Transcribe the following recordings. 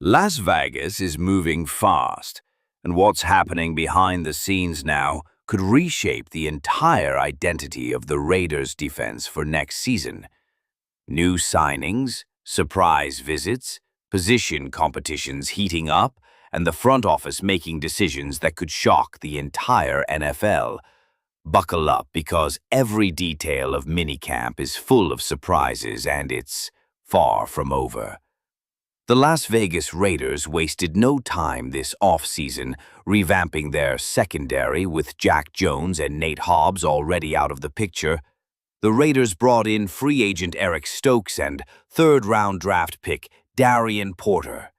Las Vegas is moving fast, and what's happening behind the scenes now could reshape the entire identity of the Raiders' defense for next season. New signings, surprise visits, position competitions heating up, and the front office making decisions that could shock the entire NFL. Buckle up because every detail of minicamp is full of surprises and it's far from over. The Las Vegas Raiders wasted no time this offseason revamping their secondary with Jack Jones and Nate Hobbs already out of the picture. The Raiders brought in free agent Eric Stokes and third-round draft pick Darian Porter.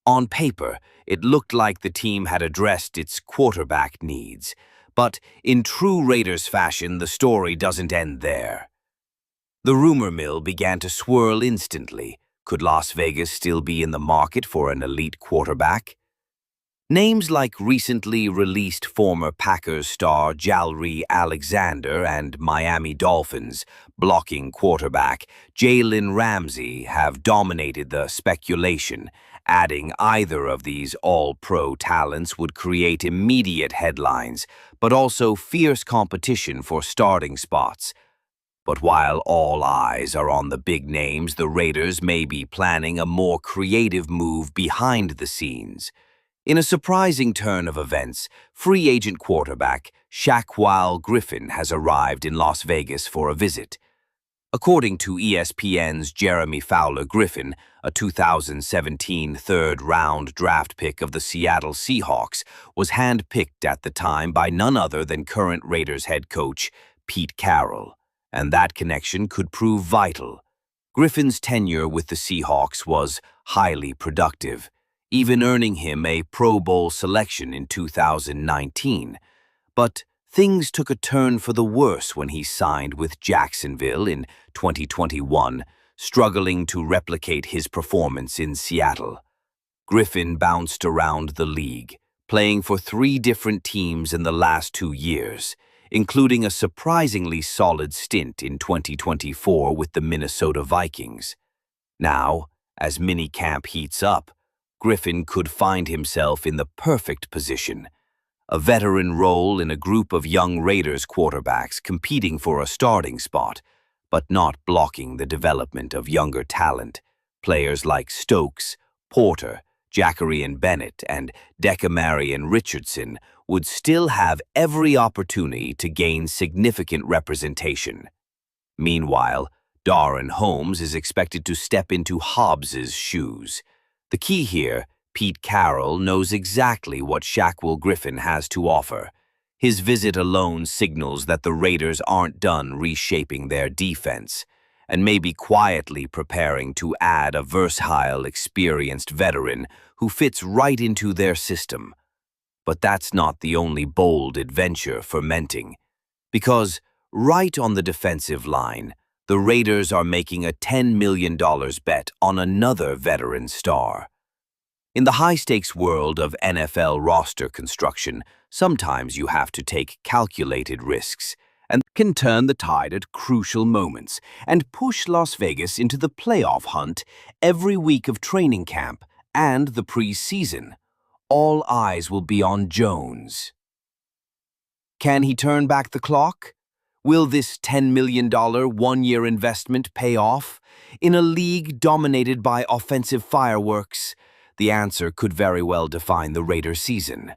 On paper, it looked like the team had addressed its quarterback needs, but in true Raiders fashion, the story doesn't end there. The rumor mill began to swirl instantly. Could Las Vegas still be in the market for an elite quarterback? Names like recently released former Packers star Jaire Alexander and Miami Dolphins blocking quarterback Jalen Ramsey have dominated the speculation. Adding either of these all-pro talents would create immediate headlines, but also fierce competition for starting spots. But while all eyes are on the big names, the Raiders may be planning a more creative move behind the scenes. In a surprising turn of events, free agent quarterback Shaquille Griffin has arrived in Las Vegas for a visit. According to ESPN's Jeremy Fowler, Griffin, a 2017 third-round draft pick of the Seattle Seahawks, was handpicked at the time by none other than current Raiders head coach Pete Carroll. And that connection could prove vital. Griffin's tenure with the Seahawks was highly productive, even earning him a Pro Bowl selection in 2019. But things took a turn for the worse when he signed with Jacksonville in 2021, struggling to replicate his performance in Seattle. Griffin bounced around the league, playing for 3 different teams in the last 2 years, including a surprisingly solid stint in 2024 with the Minnesota Vikings. Now, as minicamp heats up, Griffin could find himself in the perfect position, a veteran role in a group of young Raiders quarterbacks competing for a starting spot, but not blocking the development of younger talent. Players like Stokes, Porter, Jacarian Bennett, and Decamarion Richardson would still have every opportunity to gain significant representation. Meanwhile, Darren Holmes is expected to step into Hobbs's shoes. The key here, Pete Carroll knows exactly what Shaquille Griffin has to offer. His visit alone signals that the Raiders aren't done reshaping their defense, and may be quietly preparing to add a versatile, experienced veteran who fits right into their system. But that's not the only bold adventure fermenting, because right on the defensive line, the Raiders are making a $10 million bet on another veteran star. In the high-stakes world of NFL roster construction, sometimes you have to take calculated risks and can turn the tide at crucial moments and push Las Vegas into the playoff hunt every week of training camp and the preseason. All eyes will be on Jones. Can he turn back the clock? Will this $10 million one-year investment pay off? In a league dominated by offensive fireworks, the answer could very well define the Raiders' season.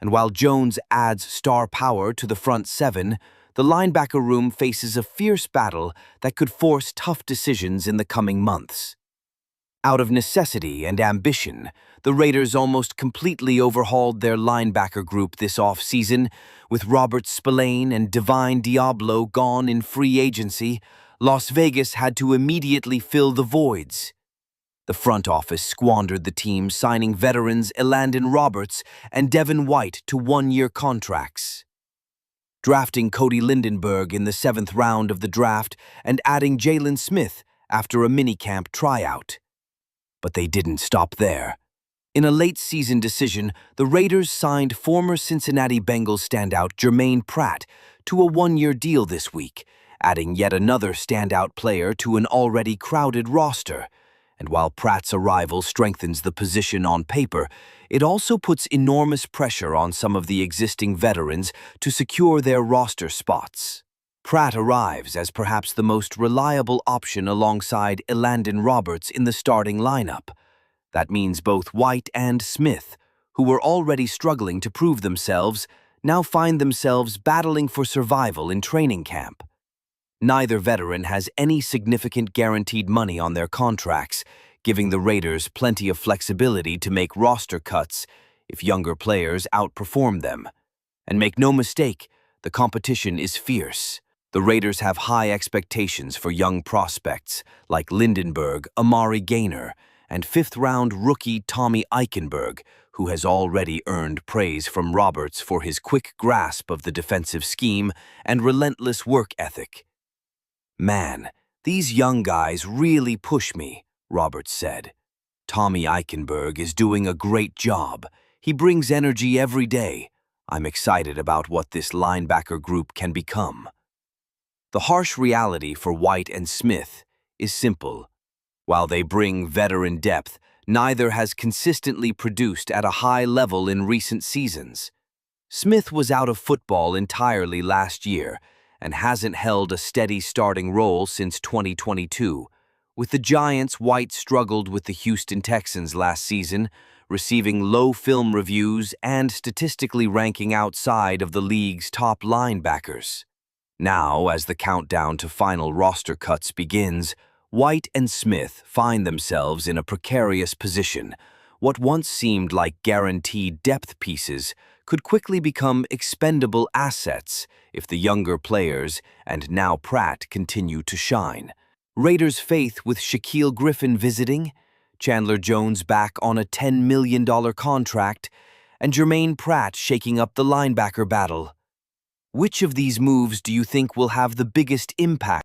And while Jones adds star power to the front 7, the linebacker room faces a fierce battle that could force tough decisions in the coming months. Out of necessity and ambition, the Raiders almost completely overhauled their linebacker group this offseason. With Robert Spillane and Divine Diablo gone in free agency, Las Vegas had to immediately fill the voids. The front office squandered the team, signing veterans Elandon Roberts and Devin White to one-year contracts, drafting Cody Lindenberg in the 7th round of the draft and adding Jalen Smith after a minicamp tryout. But they didn't stop there. In a late-season decision, the Raiders signed former Cincinnati Bengals standout Jermaine Pratt to a one-year deal this week, adding yet another standout player to an already crowded roster. And while Pratt's arrival strengthens the position on paper, it also puts enormous pressure on some of the existing veterans to secure their roster spots. Pratt arrives as perhaps the most reliable option alongside Elandon Roberts in the starting lineup. That means both White and Smith, who were already struggling to prove themselves, now find themselves battling for survival in training camp. Neither veteran has any significant guaranteed money on their contracts, giving the Raiders plenty of flexibility to make roster cuts if younger players outperform them. And make no mistake, the competition is fierce. The Raiders have high expectations for young prospects like Lindenberg, Amari Gaynor, and fifth-round rookie Tommy Eichenberg, who has already earned praise from Roberts for his quick grasp of the defensive scheme and relentless work ethic. "Man, these young guys really push me," Roberts said. "Tommy Eichenberg is doing a great job. He brings energy every day. I'm excited about what this linebacker group can become." The harsh reality for White and Smith is simple. While they bring veteran depth, neither has consistently produced at a high level in recent seasons. Smith was out of football entirely last year and hasn't held a steady starting role since 2022. With the Giants, White struggled with the Houston Texans last season, receiving low film reviews and statistically ranking outside of the league's top linebackers. Now, as the countdown to final roster cuts begins, White and Smith find themselves in a precarious position. What once seemed like guaranteed depth pieces could quickly become expendable assets if the younger players and now Pratt continue to shine. Raiders' faith with Shaquille Griffin visiting, Chandler Jones back on a $10 million contract, and Jermaine Pratt shaking up the linebacker battle. Which of these moves do you think will have the biggest impact